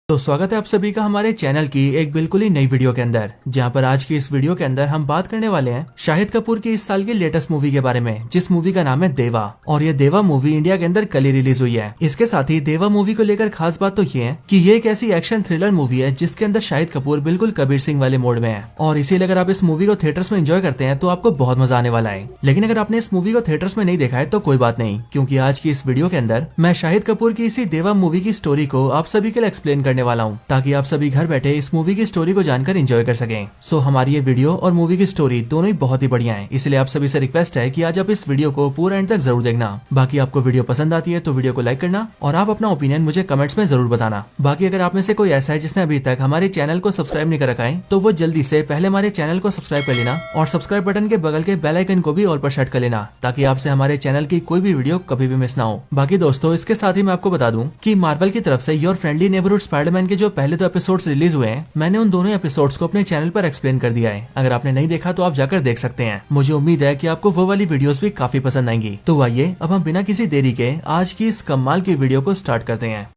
तो स्वागत है आप सभी का हमारे चैनल की एक बिल्कुल ही नई वीडियो के अंदर, जहां पर आज की इस वीडियो के अंदर हम बात करने वाले हैं शाहिद कपूर की इस साल की लेटेस्ट मूवी के बारे में, जिस मूवी का नाम है देवा। और ये देवा मूवी इंडिया के अंदर कल ही रिलीज हुई है। इसके साथ ही देवा मूवी को लेकर खास बात तो ये है कि ये एक ऐसी एक्शन थ्रिलर मूवी है जिसके अंदर शाहिद कपूर बिल्कुल कबीर सिंह वाले मोड में है। और इसीलिए अगर आप इस मूवी को थिएटर्स में एंजॉय करते हैं तो आपको बहुत मजा आने वाला है। लेकिन अगर आपने इस मूवी को थिएटर्स में नहीं देखा है तो कोई बात नहीं, क्योंकि आज की इस वीडियो के अंदर मैं शाहिद कपूर की इसी देवा मूवी की स्टोरी को आप सभी के लिए एक्सप्लेन करने वाला हूँ, ताकि आप सभी घर बैठे इस मूवी की स्टोरी को जानकर एंजॉय कर सकें। सो हमारी ये वीडियो और मूवी की स्टोरी दोनों ही बहुत ही बढ़िया है, इसलिए आप सभी से रिक्वेस्ट है कि आज आप इस वीडियो को पूरा एंड तक जरूर देखना। बाकी आपको वीडियो पसंद आती है तो वीडियो को लाइक करना और आप अपना ओपिनियन मुझे कमेंट्स में जरूर बताना। बाकी अगर आप में से कोई ऐसा है जिसने अभी तक हमारे चैनल को सब्सक्राइब नहीं कर रखा है तो वो जल्दी से पहले हमारे चैनल को सब्सक्राइब कर लेना और सब्सक्राइब बटन के बगल के बेल आइकन को भी ऑल पर सेट कर लेना, ताकि आपसे हमारे चैनल की कोई भी वीडियो कभी भी मिस ना हो। बाकी दोस्तों, इसके साथ ही मैं आपको बता दूं कि मार्वल की तरफ से योर फ्रेंडली नेबरहुड स्पाइडरमैन के जो पहले 2 एपिसोड्स रिलीज हुए हैं, मैंने उन दोनों एपिसोड्स को अपने चैनल पर एक्सप्लेन कर दिया है। अगर आपने नहीं देखा तो आप जाकर देख सकते हैं। मुझे उम्मीद है कि आपको वो वाली वीडियोस भी काफी पसंद आएंगी। तो आइए अब हम बिना किसी देरी के आज की इस कमाल की वीडियो को स्टार्ट करते हैं।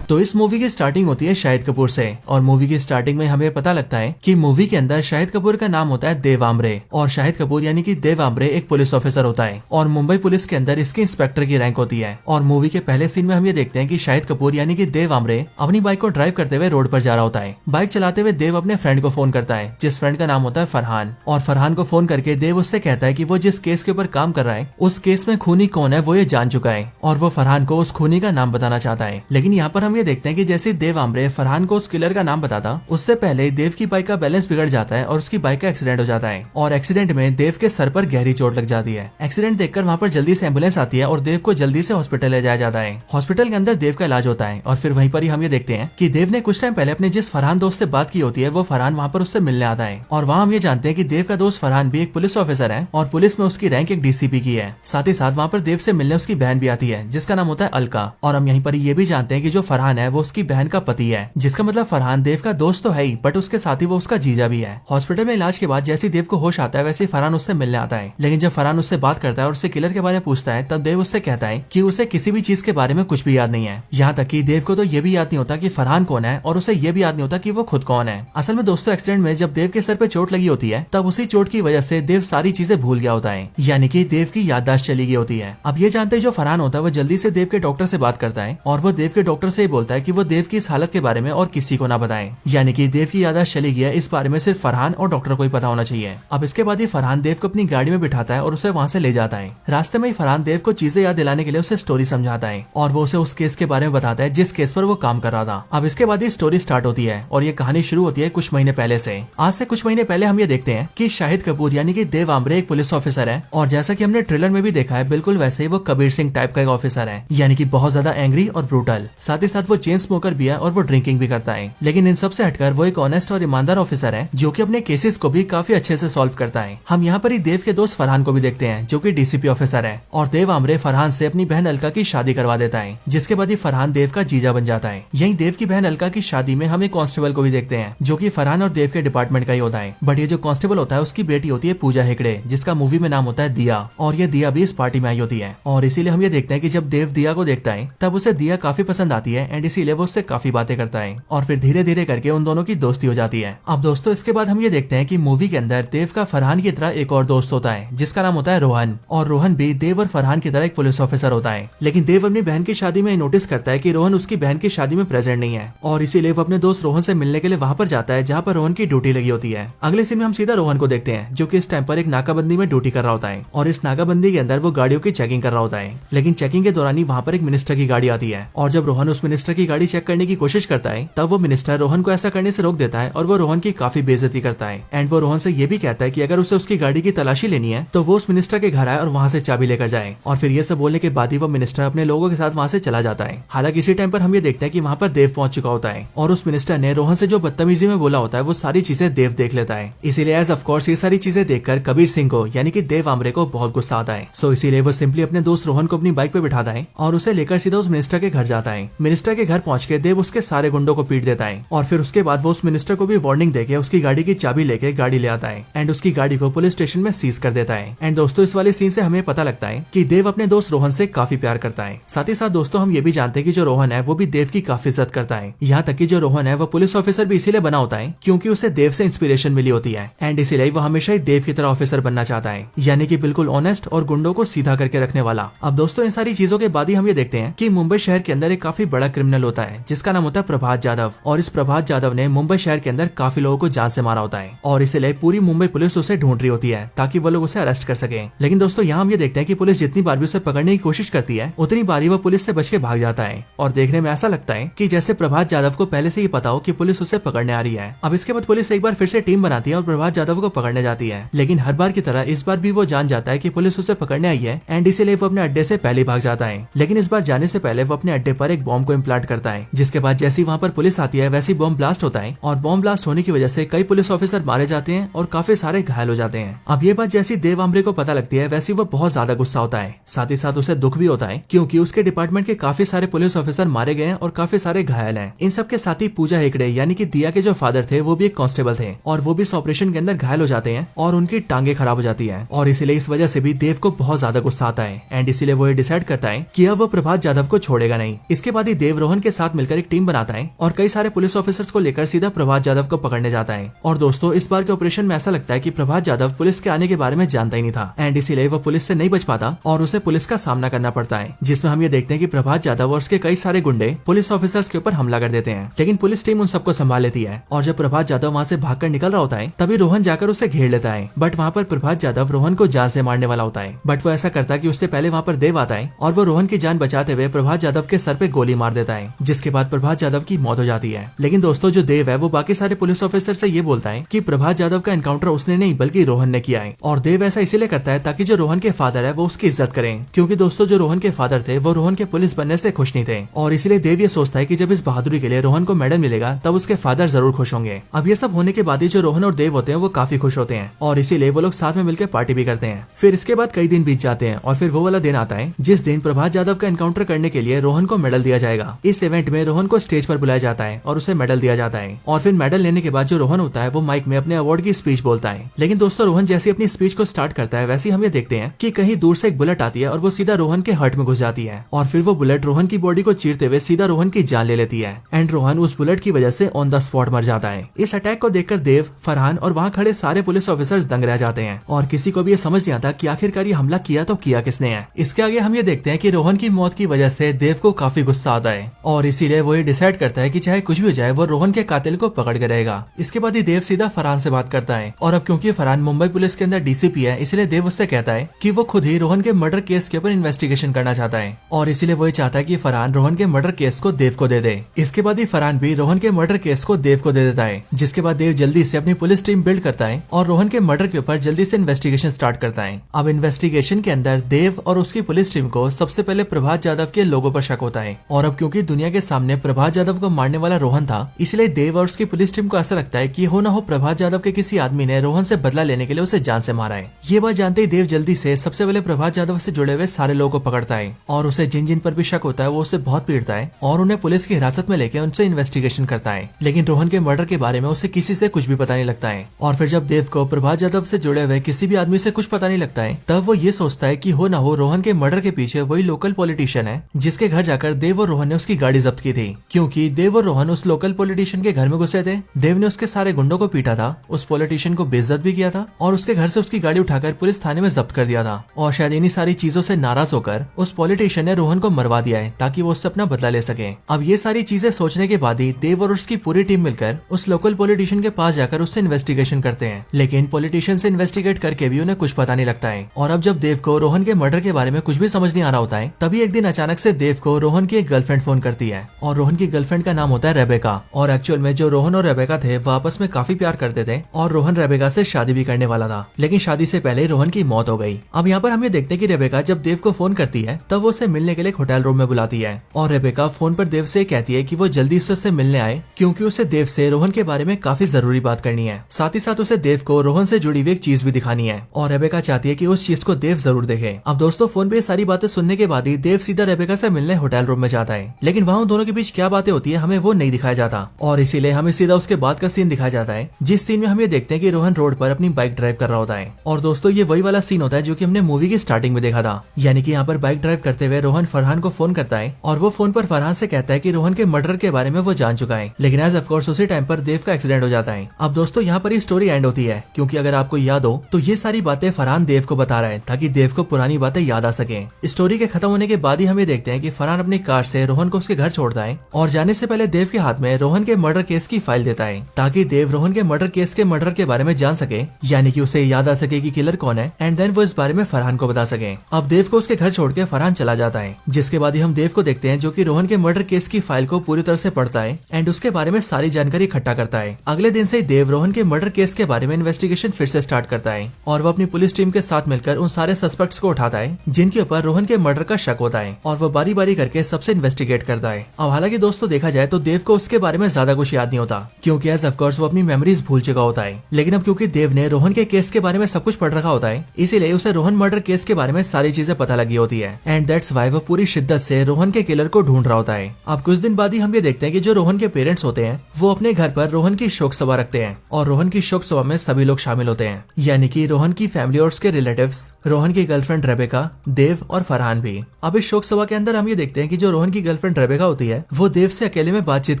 तो इस मूवी की स्टार्टिंग होती है शाहिद कपूर से, और मूवी की स्टार्टिंग में हमें पता लगता है कि मूवी के अंदर शाहिद कपूर का नाम होता है देव आमरे, और शाहिद कपूर यानी कि देव आमरे एक पुलिस ऑफिसर होता है और मुंबई पुलिस के अंदर इसके इंस्पेक्टर की रैंक होती है। और मूवी के पहले सीन में हम ये देखते हैं कि शाहिद कपूर यानी कि देव आमरे अपनी बाइक को ड्राइव करते हुए रोड पर जा रहा होता है। बाइक चलाते हुए देव अपने फ्रेंड को फोन करता है, जिस फ्रेंड का नाम होता है फरहान। और फरहान को फोन करके देव उससे कहता है कि वो जिस केस के ऊपर काम कर रहा है उस केस में खूनी कौन है वो ये जान चुका है, और वो फरहान को उस खूनी का नाम बताना चाहता है। लेकिन यहाँ पर हम ये देखते हैं कि जैसे देव आमरे फरहान को उस किलर का नाम बताता, उससे पहले देव की बाइक का बैलेंस बिगड़ जाता है और उसकी बाइक का एक्सीडेंट हो जाता है। और एक्सीडेंट में देव के सर पर गहरी चोट लग जाती है। एक्सीडेंट देखकर वहाँ पर जल्दी से एम्बुलेंस आती है और देव को जल्दी से हॉस्पिटल ले जाया जाता है। हॉस्पिटल के अंदर देव का इलाज होता है और फिर वहीं पर ही हम ये देखते हैं कि देव ने कुछ टाइम पहले अपने जिस फरहान दोस्त से बात की होती है वो फरहान वहाँ पर उससे मिलने आता है। और वहाँ हम ये जानते हैं कि देव का दोस्त फरहान भी एक पुलिस ऑफिसर है और पुलिस में उसकी रैंक एक डीसीपी की है। साथ ही साथ वहाँ पर देव से मिलने उसकी बहन भी आती है, जिसका नाम होता है अलका। और हम यहीं पर ये भी जानते हैं कि जो फरहान है वो उसकी बहन का पति है, जिसका मतलब फरहान देव का दोस्त तो है ही, बट उसके साथ ही वो उसका जीजा भी है। हॉस्पिटल में इलाज के बाद जैसे देव को होश आता है वैसे फरहान उससे मिलने आता है। लेकिन जब फरहान उससे बात करता है और उससे किलर के बारे में पूछता है तब देव उससे कहता है कि उसे किसी भी चीज के बारे में कुछ भी याद नहीं है। यहाँ तक कि देव को तो ये भी याद नहीं होता कि फरहान कौन है, और उसे ये भी याद नहीं होता कि वो खुद कौन है। असल में दोस्तों, एक्सीडेंट में जब देव के सर पे चोट लगी होती है तब उसी चोट की वजह से देव सारी चीजें भूल गया होता है, यानी कि देव की याददाश्त चली गई होती है। अब ये जानते जो फरहान होता है वो जल्दी से देव के डॉक्टर से बात करता है और वो देव के डॉक्टर से बोलता है कि वो देव की इस हालत के बारे में और किसी को ना बताए, यानी कि देव की याददाश्त चली गई है, इस बारे में सिर्फ फरहान और डॉक्टर को ही पता होना चाहिए। अब इसके बाद ही फरहान देव को अपनी गाड़ी में बिठाता है और उसे वहाँ से ले जाता है। रास्ते में ही फरहान देव को चीजें याद दिलाने के लिए उसे स्टोरी समझाता है और वो उसे उस केस के बारे में बताता है जिस केस पर वो काम कर रहा था। अब इसके बाद ही स्टोरी स्टार्ट होती है और ये कहानी शुरू होती है कुछ महीने पहले से। आज से कुछ महीने पहले हम ये देखते हैं कि शाहिद कपूर यानी कि देव आमरे एक पुलिस ऑफिसर है, और जैसा कि हमने ट्रेलर में भी देखा है बिल्कुल वैसे ही वो कबीर सिंह टाइप का एक ऑफिसर है, यानी कि बहुत ज्यादा एंग्री और ब्रूटल। साथ ही साथ वो चेन स्मोकर भी है और वो ड्रिंकिंग भी करता है। लेकिन इन सबसे हटकर वो एक ऑनेस्ट और ईमानदार ऑफिसर है जो कि अपने केसेस को भी काफी अच्छे से सॉल्व करता है। हम यहाँ पर ही देव के दोस्त फरहान को भी देखते हैं जो कि डीसीपी ऑफिसर है, और देव आमरे फरहान से अपनी बहन अलका की शादी करवा देता है, जिसके बाद ही फरहान देव का जीजा बन जाता है। यही देव की बहन अलका की शादी में हम एक कांस्टेबल को भी देखते हैं जो कि फरहान और देव के डिपार्टमेंट का ही होता है। बट ये जो कांस्टेबल होता है उसकी बेटी होती है पूजा हेगड़े, जिसका मूवी में नाम होता है दिया, और ये दिया भी इस पार्टी में आई होती है। और इसीलिए हम ये देखते हैं कि जब देव दिया को देखता है तब उसे दिया काफी पसंद आती है एंड इसीलिए वो उससे काफी बातें करता है और फिर धीरे धीरे करके उन दोनों की दोस्ती हो जाती है। अब दोस्तों, इसके बाद हम ये देखते हैं कि मूवी के अंदर देव का फरहान की तरह एक और दोस्त होता है जिसका नाम होता है रोहन, और रोहन भी देव और फरहान की तरह एक पुलिस ऑफिसर होता है। लेकिन देव अपनी बहन की शादी में नोटिस करता है कि रोहन उसकी बहन की शादी में प्रेजेंट नहीं है, और इसीलिए वो अपने दोस्त रोहन से मिलने के लिए वहाँ पर जाता है जहाँ पर रोहन की ड्यूटी लगी होती है। अगले सीन में हम सीधा रोहन को देखते हैं जो कि इस टाइम पर एक नाकाबंदी में ड्यूटी कर रहा होता है, और इस नाकाबंदी के अंदर वो गाड़ियों की चेकिंग कर रहा होता है। लेकिन चेकिंग के दौरान ही वहाँ पर एक मिनिस्टर की गाड़ी आती है, और जब रोहन उस मिनिस्टर की गाड़ी चेक करने की कोशिश करता है तब वो मिनिस्टर रोहन को ऐसा करने से रोक देता है और वो रोहन की काफी बेइज्जती करता है। एंड वो रोहन से ये भी कहता है कि अगर उसे उसकी गाड़ी की तलाशी लेनी है तो वो उस मिनिस्टर के घर आए और वहाँ से चाबी लेकर जाए। और फिर ये सब बोलने के बाद ही वो मिनिस्टर अपने लोगों के साथ वहाँ से चला जाता है। हालांकि इसी टाइम पर हम ये देखते हैं कि वहाँ पर देव पहुंच चुका होता है, और उस मिनिस्टर ने रोहन से जो बदतमीजी में बोला होता है वो सारी चीजें देव देख लेता है। इसीलिए एज ऑफकोर्स ये सारी चीजें देखकर कबीर सिंह को यानी कि देव आमरे को बहुत गुस्सा आता है। सो इसीलिए वो सिंपली अपने दोस्त रोहन को अपनी बाइक पे बिठाता है और उसे लेकर सीधा उस मिनिस्टर के घर जाता है। मिनिस्टर के घर पहुंच के देव उसके सारे गुंडों को पीट देता है और फिर उसके बाद वो उस मिनिस्टर को भी वार्निंग देके उसकी गाड़ी की चाबी लेके गाड़ी ले आता है एंड उसकी गाड़ी को पुलिस स्टेशन में सीज कर देता है। एंड दोस्तों इस वाले सीन से हमें पता लगता है कि देव अपने दोस्त रोहन से काफी प्यार करता है। साथ ही साथ दोस्तों हम ये भी जानते हैं कि जो रोहन है वो भी देव की काफी इज्जत करता है। यहाँ तक कि जो रोहन है वो पुलिस ऑफिसर भी इसीलिए बना होता है क्योंकि उसे देव से इंस्पिरेशन मिली होती है एंड इसीलिए वो हमेशा ही देव की तरह ऑफिसर बनना चाहता है, यानी कि बिल्कुल ऑनेस्ट और गुंडों को सीधा करके रखने वाला। अब दोस्तों इन सारी चीजों के बाद ही हम ये देखते हैं कि मुंबई शहर के अंदर एक काफी बड़ा क्रिमिनल होता है जिसका नाम होता है प्रभात जाधव। और इस प्रभात जाधव ने मुंबई शहर के अंदर काफी लोगों को जान से मारा होता है और इसीलिए पूरी मुंबई पुलिस उसे ढूंढ रही होती है ताकि वो लोग उसे अरेस्ट कर सके। लेकिन दोस्तों यहाँ हम ये देखते हैं कि पुलिस जितनी बार भी उसे पकड़ने की कोशिश करती है उतनी बार ही वो पुलिस से बच के भाग जाता है और देखने में ऐसा लगता है कि जैसे प्रभात जाधव को पहले से ही पता हो कि पुलिस उसे पकड़ने आ रही है। अब इसके बाद पुलिस एक बार फिर से टीम बनाती है और प्रभात जाधव को पकड़ने जाती है, लेकिन हर बार की तरह इस बार भी वो जान जाता है कि पुलिस उसे पकड़ने आई है एंड इसीलिए वो अपने अड्डे से पहले भाग जाता है। लेकिन इस बार जाने से पहले वो अपने अड्डे पर एक बॉम्ब को इम्प्लांट करता है, जिसके बाद जैसी वहाँ पर पुलिस आती है वैसी बॉम्ब ब्लास्ट होता है और बॉम्ब ब्लास्ट होने की वजह से कई पुलिस ऑफिसर मारे जाते हैं और काफी सारे घायल हो जाते हैं। अब ये बात जैसी देव आमरे को पता लगती है वैसी वो बहुत ज्यादा गुस्सा होता है, साथ ही साथ उसे दुख भी होता है क्योंकि उसके डिपार्टमेंट के काफी सारे पुलिस ऑफिसर मारे गए हैं और काफी सारे घायल हैं। इन सब के साथ ही पूजा हेगड़े यानी कि दिया के जो फादर थे वो भी एक कांस्टेबल थे और वो भी इस ऑपरेशन के अंदर घायल हो जाते हैं और उनकी टांगे खराब हो जाती है और इसीलिए इस वजह से भी देव को बहुत ज्यादा गुस्सा आता है एंड इसीलिए वो ये डिसाइड करता है कि अब वो प्रभात जाधव को छोड़ेगा नहीं। इसके बाद ही देव रोहन के साथ मिलकर एक टीम बनाता है और कई सारे पुलिस ऑफिसर्स को लेकर सीधा प्रभात जाधव को पकड़ने जाता है। और दोस्तों इस बार के ऑपरेशन में ऐसा लगता है कि प्रभात जाधव पुलिस के आने के बारे में जानता ही नहीं था एंड इसीलिए वो पुलिस से नहीं बच पाता और उसे पुलिस का सामना करना पड़ता है, जिसमें हम ये देखते हैं कि प्रभात जाधव और उसके कई सारे गुंडे पुलिस ऑफिसर्स के ऊपर हमला कर देते हैं। लेकिन पुलिस टीम उन सबको संभाल लेती है और जब प्रभात जाधव वहाँ से भागकर निकल रहा होता है तभी रोहन जाकर उसे घेर लेता है, बट वहाँ पर प्रभात जाधव रोहन को जान से मारने वाला होता है। बट वो ऐसा करता है कि उससे पहले वहाँ पर देव आता है और वो रोहन की जान बचाते हुए प्रभात जाधव के सर पे गोली मार देता है, जिसके बाद प्रभात जाधव की मौत हो जाती है। लेकिन दोस्तों जो देव है वो बाकी सारे पुलिस ऑफिसर से ये बोलता है कि प्रभात जाधव का एनकाउंटर उसने नहीं बल्कि रोहन ने किया है और देव ऐसा इसीलिए करता है ताकि जो रोहन के फादर है वो उसकी इज्जत करें, क्योंकि दोस्तों जो रोहन के फादर थे वो रोहन के पुलिस बनने से खुश नहीं थे और इसीलिए देव ये सोचता है कि जब इस बहादुरी के लिए रोहन को मेडल मिलेगा तब उसके फादर जरूर खुश होंगे। अब ये सब होने के बाद ही जो रोहन और देव होते हैं वो काफी खुश होते हैं और इसीलिए वो लोग साथ में मिलकर पार्टी भी करते हैं। फिर इसके बाद कई दिन बीत जाते हैं और फिर वो वाला दिन आता है जिस दिन प्रभात जाधव का एनकाउंटर करने के लिए रोहन को मेडल दिया जाएगा। इस इवेंट में रोहन को स्टेज पर बुलाया जाता है और उसे मेडल दिया जाता है और फिर मेडल लेने के बाद जो रोहन होता है वो माइक में अपने अवार्ड की स्पीच बोलता है। लेकिन दोस्तों रोहन जैसे अपनी स्पीच को स्टार्ट करता है वैसे हम ये देखते हैं कि कहीं दूर से एक बुलेट आती है और वो सीधा रोहन के हार्ट में घुस जाती है और फिर वो बुलेट रोहन की बॉडी को चीरते हुए सीधा रोहन की जान ले लेती है एंड रोहन उस बुलेट की वजह से ऑन द स्पॉट मर जाता है। इस अटैक को देखकर देव, फरहान और वहाँ खड़े सारे पुलिस ऑफिसर्स दंग रह जाते हैं और किसी को भी ये समझ नहीं आता कि आखिरकार ये हमला किया तो किया किसने है। इसके आगे हम ये देखते हैं कि रोहन की मौत की वजह से देव को काफी गुस्सा आता है और इसीलिए वो ये डिसाइड करता है कि चाहे कुछ भी हो जाए वो रोहन के कातिल को पकड़ के रहेगा। इसके बाद ही देव सीधा फरहान से बात करता है और अब क्योंकि फरहान मुंबई पुलिस के अंदर डीसीपी है इसलिए देव उससे कहता है कि वो खुद ही रोहन के मर्डर केस के ऊपर इन्वेस्टिगेशन करना चाहता है और इसीलिए वो चाहता है कि फरहान रोहन के मर्डर केस को देव को दे दे। इसके बाद ही फरहान भी रोहन के मर्डर केस को देव को दे देता है, जिसके बाद देव जल्दी से अपनी पुलिस टीम बिल्ड करता है और रोहन के मर्डर के ऊपर जल्दी से इन्वेस्टिगेशन स्टार्ट करता है। अब इन्वेस्टिगेशन के अंदर देव और उसकी पुलिस टीम को सबसे पहले प्रभात जाधव के लोगों पर शक होता है और अब क्योंकि दुनिया के सामने प्रभात जाधव को मारने वाला रोहन था इसलिए देव और उसकी पुलिस टीम को ऐसा लगता है कि हो ना हो प्रभात जाधव के किसी आदमी ने रोहन से बदला लेने के लिए उसे जान से मारा है। ये बात जानते ही देव जल्दी से सबसे पहले प्रभात जाधव से जुड़े हुए सारे लोगों को पकड़ता है और उसे जिन जिन पर भी शक होता है वो उसे बहुत पीटता है और उन्हें पुलिस की हिरासत में लेकर उनसे इन्वेस्टिगेशन करता है। लेकिन रोहन के मर्डर के बारे में उसे किसी से कुछ भी पता नहीं लगता है और फिर जब देव को प्रभात जाधव से जुड़े हुए किसी भी आदमी से कुछ पता नहीं लगता है तब वो ये सोचता है कि हो ना हो रोहन के मर्डर के पीछे वही लोकल पॉलिटिशियन है जिसके घर जाकर देव और रोहन ने उसकी गाड़ी जब्त की थी, क्योंकि देव और रोहन उस लोकल पॉलिटिशियन के घर में घुसे थे। देव ने उसके सारे गुंडों को पीटा था, उस पॉलिटिशियन को बेइज्जत भी किया था और उसके घर से उसकी गाड़ी उठाकर पुलिस थाने में जब्त कर दिया था और शायद इन्हीं सारी चीजों से नाराज होकर उस पॉलिटिशियन ने रोहन को मरवा दिया है ताकि वो उससे अपना बदला ले सके। अब ये सारी चीजें सोचने के बाद ही देव और उसकी पूरी टीम मिलकर उस लोकल पॉलिटिशियन के पास जाकर उससे इन्वेस्टिगेशन करते हैं, लेकिन पॉलिटिशियन से इन्वेस्टिगेट करके भी उन्हें कुछ पता नहीं लगता है। और अब जब देव को रोहन के मर्डर के बारे में कुछ भी समझ नहीं आ रहा होता है तभी एक दिन अचानक से देव को रोहन की एक गर्लफ्रेंड फोन करती है और रोहन की गर्लफ्रेंड का नाम होता है रेबेका और एक्चुअल में जो रोहन और रेबेका थे वो आपस में काफी प्यार करते थे और रोहन रेबेका से शादी भी करने वाला था, लेकिन शादी से पहले रोहन की मौत हो गई। अब यहाँ पर हम ये देखते हैं कि रेबेका जब देव को फोन करती है तब वो उसे मिलने के लिए एक होटल रूम में बुलाती है और रेबेका फोन पर देव से कहती है कि वो जल्दी से उससे मिलने आए क्योंकि उसे देव से रोहन के बारे में काफी जरूरी बात करनी है। साथ ही साथ उसे देव को रोहन से जुड़ी हुई एक चीज भी दिखानी है और रेबेका चाहती है कि उस चीज को देव जरूर देखे। अब दोस्तों फोन पे सारी बातें सुनने के बाद ही देव सीधा रेबेका से मिलने होटल रूम में जाता है लेकिन वहाँ उन दोनों के बीच क्या बातें होती है हमें वो नहीं दिखाया जाता, और इसीलिए हमें सीधा उसके बाद का सीन दिखाया जाता है, जिस सीन में हम ये देखते हैं कि रोहन रोड पर अपनी बाइक ड्राइव कर रहा होता है। और दोस्तों ये वही वाला सीन होता है जो कि हमने मूवी की स्टार्टिंग में देखा था, यानी कि यहाँ पर बाइक ड्राइव करते हुए रोहन फरहान को फोन करता है और वो फोन पर फरहान से कहता है कि रोहन के मर्डर के बारे में वो जान चुका है, लेकिन एज ऑफ कोर्स उसी टाइम पर देव का एक्सीडेंट हो जाता है। अब दोस्तों यहाँ पर ये स्टोरी एंड होती है, क्योंकि अगर आपको याद हो तो ये सारी बातें फरहान देव को बता रहा है ताकि देव को पुरानी बातें याद आ सके। स्टोरी के खत्म होने के बाद ही हमें देखते हैं कि फरहान अपनी कार से रोहन को उसके घर छोड़ता है और जाने से पहले देव के हाथ में रोहन के मर्डर केस की फाइल देता है, ताकि देव रोहन के मर्डर केस के मर्डर के बारे में जान सके, यानी कि उसे याद आ सके कि किलर कौन है, एंड देन वो इस बारे में फरहान को बता सके। अब देव को उसके घर छोड़ के फरहान चला जाता है, जिसके बाद ही हम देव को देखते हैं जो कि रोहन के मर्डर केस की फाइल को पूरी तरह से पढ़ता है एंड उसके बारे में सारी जानकारी इकट्ठा करता है। अगले दिन से देव रोहन के मर्डर केस के बारे में इन्वेस्टिगेशन फिर से स्टार्ट करता है और वो अपनी पुलिस टीम के साथ मिलकर उन सारे सस्पेक्ट्स को उठाता है जिनके ऊपर रोहन के मर्डर का शक होता है, और वो बारी बारी करके सबसे इन्वेस्टिगेट करता है। अब हालांकि दोस्तों देखा जाए तो देव को उसके बारे में ज्यादा कुछ याद नहीं होता, क्योंकि एज ऑफ कोर्स वो अपनी मेमोरीज भूल चुका होता है। लेकिन अब क्योंकि देव ने रोहन के केस के बारे में सब कुछ पढ़ रखा होता है, इसीलिए उसे रोहन मर्डर केस के बारे में सारी चीजें पता लगी होती है, एंड दैट्स व्हाई वो पूरी शिद्दत से रोहन के किलर को ढूंढ रहा होता है। अब कुछ दिन बाद ही हम ये देखते हैं कि जो रोहन के पेरेंट्स होते हैं वो अपने घर पर रोहन की शोक सभा रखते हैं, और रोहन की शोक सभा में सभी लोग शामिल होते हैं, यानी कि रोहन की फैमिली और उसके रिलेटिव्स, रोहन की गर्लफ्रेंड रेबेका, देव और फरहान भी। अब इस शोक सभा के अंदर हम ये देखते हैं कि जो रोहन की गर्लफ्रेंड रेबेका होती है वो देव से अकेले में बातचीत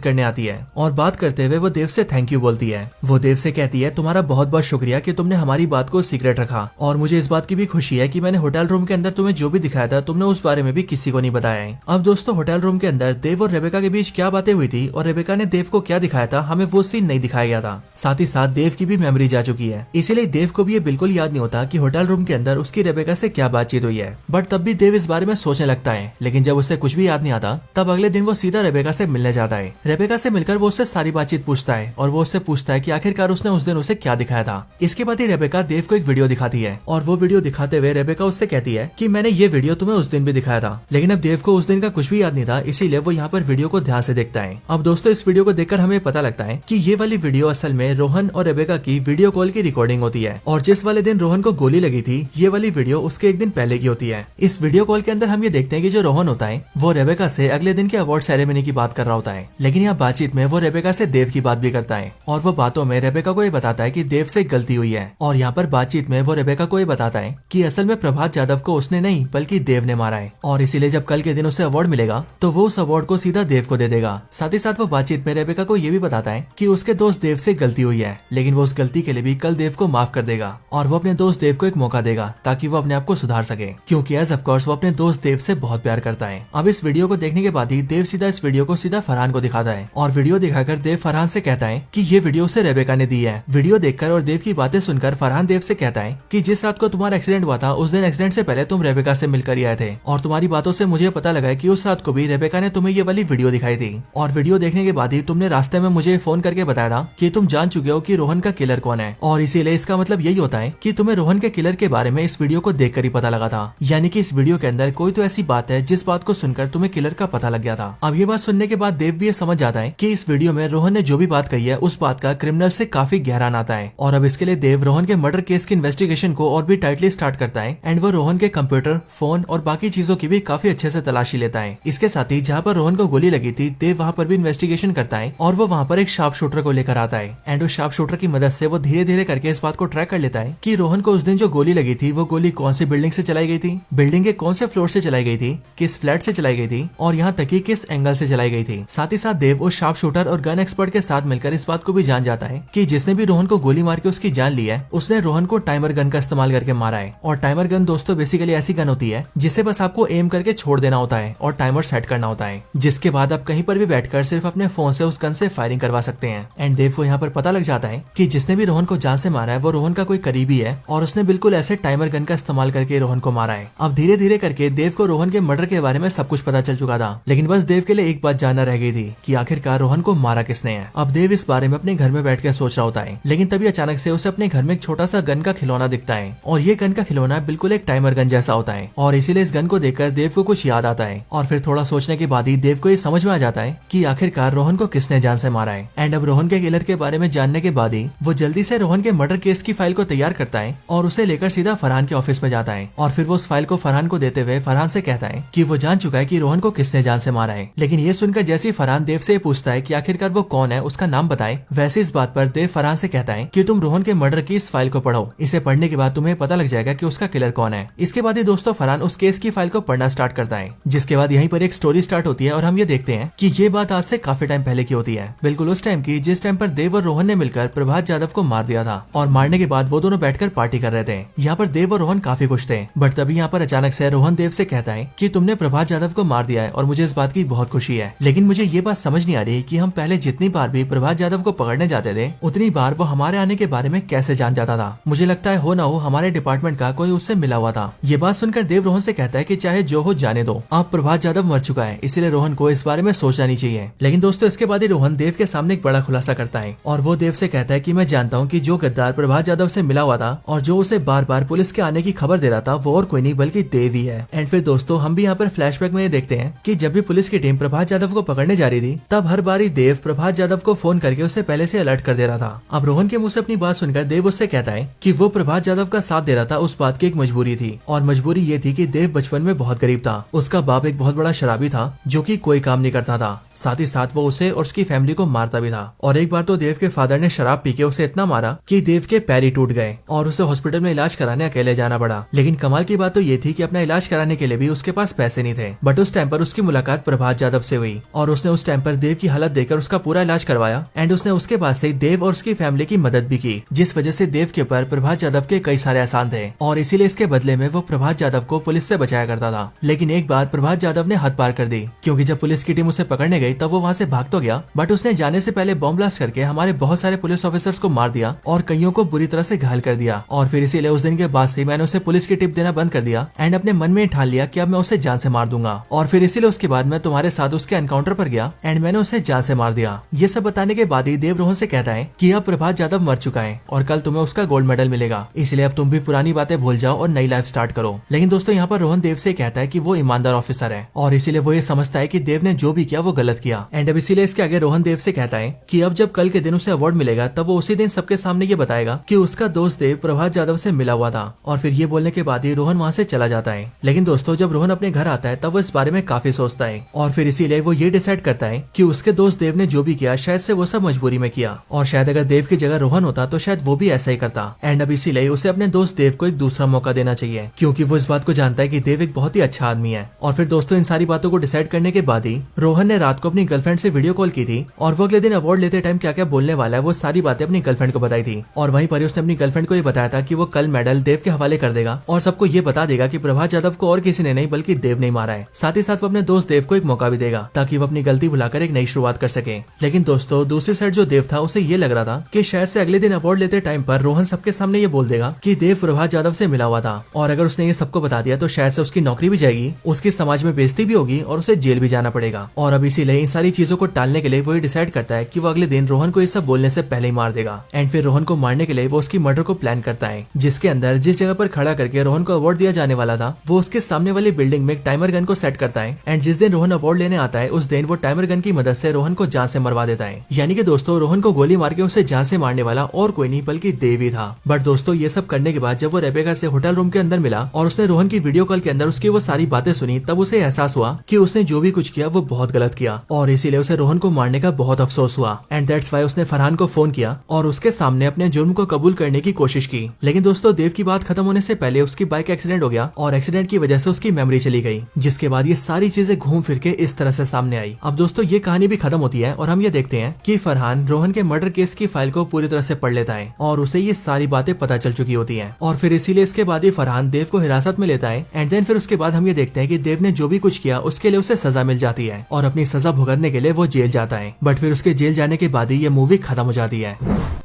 करने आती है, और बात करते हुए वो देव से थैंक यू बोलती है। वो देव से कहती है तुम्हारा बहुत बहुत शुक्रिया कि तुमने हमारी बात को सीक्रेट रखा, और मुझे इस बात की भी खुशी है कि मैंने होटल रूम के अंदर तुम्हें जो भी दिखाया था तुमने उस बारे में भी किसी को नहीं बताया है। अब दोस्तों होटल रूम के अंदर देव और रेबेका के बीच क्या बातें हुई थी और रेबेका ने देव को क्या दिखाया था हमें वो सीन नहीं दिखाया गया था। साथ ही साथ देव की भी मेमोरी जा चुकी है, इसीलिए देव को भी ये बिल्कुल याद नहीं होता कि होटल रूम के अंदर उसकी रेबेका से क्या बातचीत हुई है। बट तब भी देव इस बारे में सोचने लगता है, लेकिन जब उसे कुछ भी याद नहीं आता तब अगले दिन वो सीधा रेबेका से मिलने जाता है। रेबेका से मिलकर वो उससे सारी बातचीत पूछता है और वो उससे पूछता है कि आखिरकार उसने उस दिन उसे क्या दिखाया था। इसके बाद ही रेबेका देव को एक वीडियो दिखाती है, और वो वीडियो दिखाते हुए रेबेका उससे कहती है कि मैंने ये वीडियो तुम्हें उस दिन भी दिखाया था। लेकिन अब देव को उस दिन का कुछ भी याद नहीं था, इसीलिए वो यहाँ पर वीडियो को ध्यान से देखता है। अब दोस्तों इस वीडियो को देखकर हमें पता लगता है कि ये वाली वीडियो असल में रोहन और रेबेका की वीडियो कॉल की रिकॉर्डिंग होती है, और जिस वाले दिन रोहन को गोली लगी थी ये वाली वीडियो उसके एक दिन पहले की होती है। इस वीडियो कॉल के अंदर हम ये देखते हैं कि जो रोहन होता है वो रेबेका से अगले दिन के अवार्ड सेरेमनी की बात कर रहा होता है, लेकिन यहाँ बातचीत में वो रेबेका से देव की बात भी करता है, और वो बातों में रेबेका को ये बताता है कि देव से गलती हुई है। और यहाँ पर बातचीत में वो रेबेका को ये बताता है कि असल में प्रभात यादव को उसने नहीं बल्कि देव ने मारा है, और इसीलिए जब कल के दिन उसे अवार्ड मिलेगा तो वो उस अवार्ड को सीधा देव को दे देगा। साथ ही साथ वो बातचीत में रेबेका को ये भी बताता है कि उसके दोस्त देव से गलती हुई है, लेकिन वो उस गलती के लिए भी कल देव को माफ कर देगा, और वो अपने दोस्त देव को एक मौका देगा ताकि वो अपने आप को सुधार सके, क्योंकि एज ऑफ कोर्स वो अपने दोस्त देव से बहुत प्यार करता है। अब इस वीडियो को देखने के बाद ही देव सीधा इस वीडियो को सीधा फरहान को दिखाता है, और वीडियो दिखाकर देव फरहान से कहता है कि ये वीडियो उसे रेबेका ने दी है। वीडियो देखकर और देव की बातें सुनकर फरहान देव से कहता है कि जिस रात को तुम्हारा एक्सीडेंट हुआ था उस दिन एक्सीडेंट से पहले तुम रेबेका से मिलकर आए थे, और तुम्हारी बातों से मुझे पता लगा कि उस रात को भी रेबेका ने तुम्हें ये वाली वीडियो दिखाई थी, और वीडियो देखने के बाद ही तुमने रास्ते में मुझे फोन करके बताया था कि तुम जान चुके हो कि रोहन का किलर कौन है, और इसीलिए इसका मतलब यही होता है कि तुम्हें रोहन के किलर के बारे में इस वीडियो को देखकर ही पता लगा था, यानी कि इस वीडियो के अंदर कोई तो ऐसी बात है जिस बात को सुनकर तुम्हें किलर का पता लग गया था। अब ये बात सुनने के बाद देव भी ये समझ जाता है कि इस वीडियो में रोहन ने जो भी बात कही है उस बात का क्रिमिनल से काफी गहरा नाता है, और अब इसके लिए देव रोहन के मर्डर केस की इन्वेस्टिगेशन को और भी टाइटली स्टार्ट करता है, एंड वो रोहन के कंप्यूटर, फोन और बाकी चीजों की भी काफी अच्छे से तलाशी लेता है। इसके साथ ही जहाँ पर रोहन को गोली लगी थी देव वहाँ पर भी इन्वेस्टिगेशन करता है, और वो वहाँ पर एक शार्प शूटर को लेकर आता है, एंड उस शार्प शूटर की मदद से वो धीरे धीरे करके इस बात को ट्रैक कर लेता है कि रोहन को उस दिन जो गोली लगी थी वो गोली कौन सी बिल्डिंग से चलाई गई थी, बिल्डिंग के कौन से फ्लोर से चलाई गई थी, किस फ्लैट से चलाई गई थी, और यहाँ तक कि किस एंगल से चलाई गई थी। साथ ही साथ देव उस शार्प शूटर और गन एक्सपर्ट के साथ मिलकर इस बात को भी जान जाता है कि जिसने भी रोहन को गोली मार के उसकी जान ली है उसने रोहन को टाइमर गन का इस्तेमाल करके मारा है। और टाइमर गन दोस्तों बेसिकली ऐसी गन होती है जिसे बस आपको एम करके छोड़ देना होता है और टाइमर सेट करना होता है, जिसके बाद आप कहीं पर भी बैठकर सिर्फ अपने फोन से उस गन से फायरिंग करवा सकते हैं। एंड देव को यहाँ पर पता लग जाता है कि जिसने भी रोहन को जान से मारा है वो रोहन का कोई करीबी है, और उसने बिल्कुल ऐसे टाइमर गन का इस्तेमाल करके रोहन को मारा है। अब धीरे धीरे करके देव को रोहन के मर्डर के बारे में सब कुछ पता चल चुका था, लेकिन बस देव के लिए एक बात जानना रह गई थी कि आखिरकार रोहन को मारा किसने है। अब देव इस बारे में अपने घर में बैठ कर सोच रहा होता है, लेकिन तभी अचानक से उसे अपने घर में एक छोटा सा गन का खिलौना दिखता है, और ये गन का खिलौना बिल्कुल एक टाइमर गन जैसा होता है, और इसीलिए इस गन को देखकर देव को कुछ याद आता है, और फिर थोड़ा सोचने के बाद ही देव को ये समझ में आ जाता है कि आखिरकार रोहन को किसने जान से मारा है। एंड अब रोहन के किलर के बारे में जानने के बाद ही वो जल्दी से रोहन के मर्डर केस की फाइल को तैयार करता है और उसे लेकर सीधा फरहान के ऑफिस में जाता है, और फिर वो उस फाइल को फरहान को देते हुए फरहान से कहता है कि वो जान चुका है कि रोहन को किसने जान से मारा है। लेकिन ये सुनकर जैसे फरहान देव से पूछता है कि आखिरकार वो कौन है, उसका नाम बताए, वैसे इस बात पर देव फरहान से कहता है कि तुम रोहन के मर्डर की इस फाइल को पढ़ो, इसे पढ़ने के बाद तुम्हें पता लग जाएगा कि उसका किलर कौन है। इसके बाद ही दोस्तों फरहान उस केस की फाइल को पढ़ना स्टार्ट करता है, जिसके बाद यहीं पर एक स्टोरी स्टार्ट होती है और हम ये देखते हैं कि ये बात आज से काफी टाइम पहले की होती है, बिल्कुल उस टाइम की जिस टाइम पर देव और रोहन ने मिलकर प्रभात यादव को मार दिया था और मारने के बाद वो दोनों बैठकर पार्टी कर रहे थे। यहाँ पर देव और रोहन काफी खुश थे, बट तभी यहाँ पर अचानक से रोहन देव से कहता है कि तुमने प्रभात यादव को मार दिया है और मुझे इस बात की बहुत खुशी है, लेकिन मुझे ये बात समझ नहीं आ रही कि हम पहले जितनी बार भी प्रभात यादव को पकड़ने जाते थे उतनी बार वो हमारे आने के बारे में कैसे जान जाता था। मुझे लगता है हो ना हो हमारे डिपार्टमेंट का कोई उससे मिला हुआ था। ये बात सुनकर देव रोहन से कहता है कि चाहे जो हो जाने दो, अब प्रभात यादव मर चुका है, इसलिए रोहन को इस बारे में सोचना नहीं चाहिए। लेकिन दोस्तों इसके बाद ही रोहन देव के सामने एक बड़ा खुलासा करता है और वो देव से कहता है कि मैं जानता हूँ कि जो गद्दार प्रभात यादव से मिला हुआ था और जो उसे बार बार पुलिस के आने की खबर दे रहा था वो और कोई नहीं बल्कि देव ही है। एंड फिर दोस्तों हम भी यहाँ पर फ्लैशबैक में देखते हैं कि जब भी पुलिस की टीम प्रभात यादव को पकड़ने जा रही थी तब हर बारी देव प्रभात यादव को फोन करके उसे पहले से अलर्ट कर दे रहा था। अब रोहन के मुंह से अपनी बात सुनकर देव उससे कहता है कि वो प्रभात यादव का साथ दे रहा था उस बात की एक मजबूरी थी, और मजबूरी ये थी कि देव बचपन में बहुत गरीब था। उसका बाप एक बहुत बड़ा शराबी था जो कि कोई काम नहीं करता था, साथ ही साथ वो उसे और उसकी फैमिली को मारता भी था। और एक बार तो देव के फादर ने शराब पी के उसे इतना मारा कि देव के पैर ही टूट गए और उसे हॉस्पिटल में इलाज कराने अकेले जाना पड़ा। लेकिन कमाल की बात तो ये थी कि अपना इलाज कराने के लिए भी उसके पास पैसे नहीं थे। बट उस टाइम पर उसकी मुलाकात प्रभात यादव से हुई और उसने उस टाइम पर देव की हालत देखकर उसका पूरा इलाज करवाया एंड उसने उसके बाद से देव और उसकी फैमिली की मदद भी की, जिस वजह से देव के ऊपर प्रभात यादव के कई सारे एहसान थे और इसीलिए इसके बदले में वो प्रभात यादव को पुलिस से बचाया करता था। लेकिन एक बार प्रभात यादव ने हद पार कर दी, क्योंकि जब पुलिस की टीम उसे पकड़ने गई तब वो वहाँ से भाग तो गया, बट उसने जाने से पहले बॉम्ब ब्लास्ट करके हमारे बहुत सारे पुलिस ऑफिसर्स को मार दिया और कईयों को बुरी तरह से घायल कर दिया। और फिर इसीलिए उस दिन के बाद से मैंने उसे पुलिस की टिप देना बंद कर दिया एंड अपने मन में ठान लिया कि अब मैं उसे जान से मार दूंगा। और फिर इसीलिए उसके बाद मैं तुम्हारे साथ उसके एनकाउंटर पर गया एंड मैंने उसे जान से मार दिया। ये सब बताने के बाद ही देव रोहन से कहता है कि अब प्रभात यादव मर चुका है और कल तुम्हें उसका गोल्ड मेडल मिलेगा, इसलिए अब तुम भी पुरानी बातें भूल जाओ और नई लाइफ स्टार्ट करो। लेकिन दोस्तों यहाँ पर रोहन देव से कहता है कि वो ईमानदार ऑफिसर है और इसीलिए वो ये समझता है कि देव ने जो भी किया वो गलत किया। एंड अब इसीलिए इसके आगे रोहन देव से कहता है कि अब जब कल के दिन उसे अवार्ड मिलेगा तब वो उसी दिन सबके सामने ये बताएगा कि उसका दोस्त देव प्रभात यादव से मिला हुआ था। और फिर ये बोलने के बाद ही रोहन वहाँ से चला जाता है। लेकिन दोस्तों जब रोहन अपने घर आता है तब वो इस बारे में काफी सोचता है और फिर इसीलिए वो ये डिसाइड करता है कि उसके दोस्त देव ने जो भी किया शायद से वो सब मजबूरी में किया, और शायद अगर देव की जगह रोहन होता तो शायद वो भी ऐसा ही करता। एंड अब इसीलिए उसे अपने दोस्त देव को एक दूसरा मौका देना चाहिए, क्योंकि वो इस बात को जानता है कि देव एक बहुत ही अच्छा आदमी है। और फिर दोस्तों इन सारी बातों को डिसाइड करने के बाद ही रोहन ने रात को अपनी गर्लफ्रेंड से वीडियो कॉल की थी और वो अगले दिन अवार्ड लेते टाइम क्या क्या बोलने वाला है वो सारी बातें अपनी गर्लफ्रेंड को बताई थी। और वहीं पर उसने अपनी गर्लफ्रेंड को ये बताया था कि वो कल मेडल देव के हवाले कर देगा और सबको ये बता देगा कि प्रभात यादव को और किसी ने नहीं बल्कि देव ने मारा है। साथ ही साथ वो अपने दोस्त देव को एक मौका भी देगा ताकि वो अपनी गलती भुलाकर एक नई शुरुआत कर सके। लेकिन दोस्तों दूसरी साइड जो देव था उसे ये लग रहा था कि शायद से अगले दिन अवार्ड लेते टाइम पर रोहन सबके सामने ये बोल देगा कि देव प्रभात यादव से मिला हुआ था, और अगर उसने ये सबको बता दिया तो शायद से उसकी नौकरी भी जाएगी, उसकी समाज में बेइज्जती भी होगी और उसे जेल भी जाना पड़ेगा। और अब इसीलिए इन सारी चीजों को टालने के लिए वो डिसाइड करता है कि वो अगले दिन रोहन को ये सब बोलने से पहले ही मार देगा। एंड फिर रोहन को मारने के लिए वो उसकी मर्डर को प्लान करता है, जिसके अंदर जिस जगह पर खड़ा करके रोहन को अवार्ड दिया जाने वाला था वो उसके सामने वाली बिल्डिंग में एक टाइमर गन को सेट करता है। एंड जिस दिन रोहन अवार्ड लेने आता है उस दिन वो टाइमर गन की मदद से रोहन को जान से मरवा देता है। यानी कि दोस्तों रोहन को गोली मार के उसे जान से मारने वाला और कोई नहीं बल्कि देव ही था। बट दोस्तों ये सब करने के बाद जब वो रेबेका से होटल रूम के अंदर मिला और उसने रोहन की वीडियो कॉल के अंदर उसकी वो सारी बातें सुनी, तब उसे एहसास हुआ कि उसने जो भी कुछ किया वो बहुत गलत किया और इसीलिए उसे रोहन को मारने का बहुत अफसोस हुआ। एंड दैट्स व्हाई उसने फरहान को फोन किया और उसके सामने अपने जुर्म को कबूल करने की कोशिश की। लेकिन दोस्तों देव की बात खत्म होने से पहले उसकी बाइक एक्सीडेंट हो गया और एक्सीडेंट की वजह से उसकी मेमोरी चली गई, जिसके बाद ये सारी चीजें घूम फिर के इस तरह से सामने आई। अब दोस्तों ये कहानी भी खत्म होती है और हम ये देखते हैं कि फरहान रोहन के मर्डर केस की फाइल को पूरी तरह से पढ़ लेता है और उसे ये सारी बातें पता चल चुकी होती हैं। और फिर इसीलिए इसके बाद ही फरहान देव को हिरासत में लेता है एंड देन फिर उसके बाद हम ये देखते हैं कि देव ने जो भी कुछ किया उसके लिए उसे सजा मिल जाती है और अपनी सजा भुगतने के लिए वो जेल जाता है। बट फिर उसके जेल जाने के बाद ही ये मूवी खत्म हो जाती है।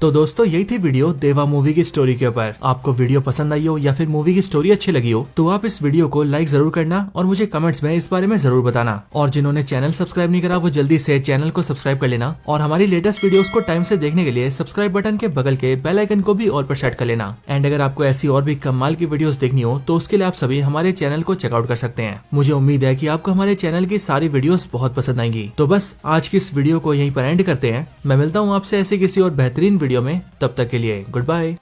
तो दोस्तों यही थी वीडियो देवा मूवी की स्टोरी के ऊपर। आपको वीडियो पसंद आई हो या फिर मूवी की स्टोरी अच्छी लगी हो तो आप इस वीडियो को लाइक जरूर करना और मुझे कमेंट्स में इस बारे में जरूर बताना। और जिन्होंने चैनल सब्सक्राइब नहीं करा वो जल्दी से चैनल को सब्सक्राइब कर लेना और हमारी लेटेस्ट वीडियोस को टाइम से देखने के लिए सब्सक्राइब बटन के बगल के बेल आइकन को भी ऑल पर सेट कर लेना। एंड अगर आपको ऐसी और भी कमाल की वीडियोस देखनी हो तो उसके लिए आप सभी हमारे चैनल को चेकआउट कर सकते हैं। मुझे उम्मीद है कि आपको हमारे चैनल की सारी वीडियोस बहुत पसंद आएंगी। तो बस आज की इस वीडियो को यहीं पर एंड करते हैं। मैं मिलता हूँ आपसे ऐसी किसी और बेहतरीन वीडियो में, तब तक के लिए गुड बाय।